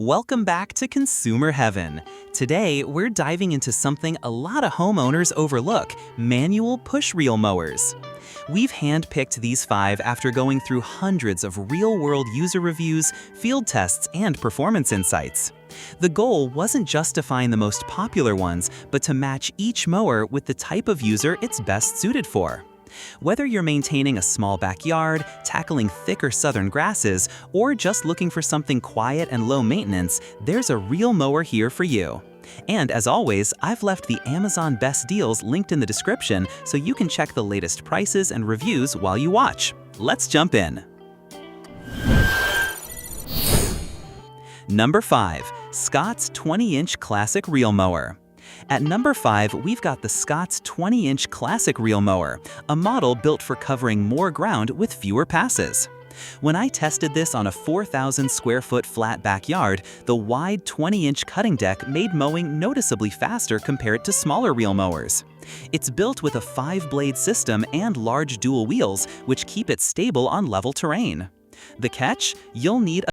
Welcome back to Consumer Heaven. Today, we're diving into something a lot of homeowners overlook: manual push reel mowers. We've handpicked these 5 after going through hundreds of real-world user reviews, field tests, and performance insights. The goal wasn't just to find the most popular ones, but to match each mower with the type of user it's best suited for. Whether you're maintaining a small backyard, tackling thicker southern grasses, or just looking for something quiet and low maintenance, there's a real mower here for you. And as always, I've left the Amazon Best Deals linked in the description so you can check the latest prices and reviews while you watch. Let's jump in. Number 5. Scott's 20-inch Classic Reel Mower. At number 5, we've got the Scott's 20-inch Classic Reel Mower, a model built for covering more ground with fewer passes. When I tested this on a 4,000 square foot flat backyard, the wide 20-inch cutting deck made mowing noticeably faster compared to smaller reel mowers. It's built with a 5-blade system and large dual wheels, which keep it stable on level terrain. The catch? You'll need